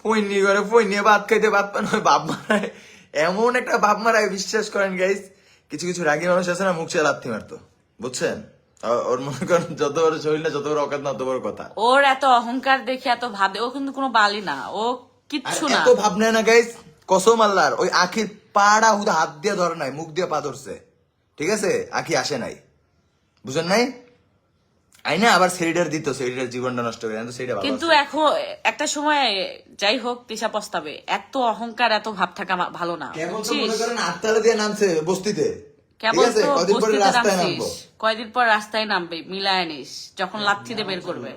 ফইনি করে ফই নিয়ে ভাত খাইতে ভাত পান বাপ মারায়, এমন একটা বাপ মারায় বিশ্বাস করেন গাইস। কিছু কিছু রাগী মানুষ আছে না, মুখ চেয়ে লাথি মারতো, বুঝছেন? ওর মনে করেন যত বড় শরীর না, যত বড় অকাত না, অত বড় কথা। ওর এত অহংকার দেখে এত ভাবে, ও কিন্তু কোনো বালি না, ও আর কিচ্ছু না। এত ভাব নেয় না গাইস, কসম আল্লাহর। ওই আখির পাড়া হুদা হাত দিয়ে ধরে নাই, মুখ দিয়ে পা ধরছে, ঠিক আছে? আখি আসে নাই, বুঝেন নাই? আইনা আবার সেরিডার দিত, সেরিডার জীবনটা নষ্ট করে, কিন্তু সেটা ভালো কিন্তু আছে। এখন একটা সময় যাই হোক তিশা পস্তাবে, এত অহংকার এত ভাব থাকা ভালো না, কেবল তো বুঝছিস? মনে করেন আটতালা দিয়ে নামছে বস্তিতে, ঠিক কেবল আছে? তো কদিন পরে বস্তিতে রাস্তায় নামছিস, নামবো। কয়দিন পর রাস্তায় নামবে, মিলায় নিস যখন লাথি দিয়ে বের করবে।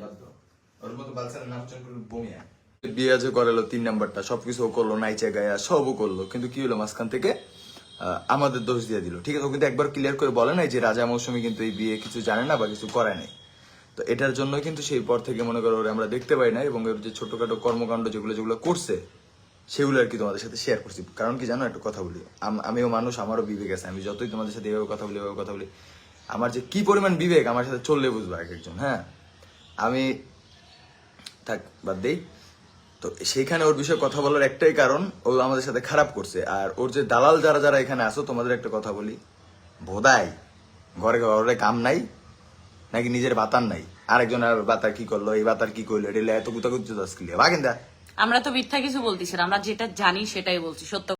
বিয়ে যে করালো 3 নাম্বারটা, সবকিছু ও করলো, নাইচে গায়া সবও করলো, কিন্তু কি হলো মাঝখান থেকে আমাদের দোষ দিয়ে দিল, ঠিক আছে? ও কিন্তু একবার ক্লিয়ার করে বলে নাই যে রাজা মৌসুমী কিন্তু এই বিয়ে কিছু জানে না বা কিছু করায় নাই। তো এটার জন্য কিন্তু সেই পর থেকে মনে করো ওরে আমরা দেখতে পাই না, এবং ওর যে ছোটখাটো কর্মকাণ্ড যেগুলো যেগুলো করছে সেগুলো আর কি তোমাদের সাথে শেয়ার করছি। কারণ কি জানো, একটা কথা বলি, আমিও মানুষ, আমারও বিবেক আছে। আমি যতই তোমাদের সাথে এভাবে কথা বলি, এভাবে কথা বলি, আমার যে কি পরিমাণ বিবেক আমার সাথে চললে বুঝবো এক একজন। হ্যাঁ, আমি থাক বাদ দেই। তো সেইখানে ওর বিষয়ে কথা বলার একটাই কারণ, ও আমাদের সাথে খারাপ করছে। আর ওর যে দালাল যারা যারা এখানে আসো, তোমাদের একটা কথা বলি, ভোদাই ঘরে ঘরে কাম নাই নাকি নিজের বাতার নাই, আরেকজন আর বাতার কি করলো, এই বাতার কি করলো, এটা এত গুতাগুতি বাগেন্দা। আমরা তো মিথ্যা কিছু বলতেছি না, আমরা যেটা জানি সেটাই বলছি, সত্য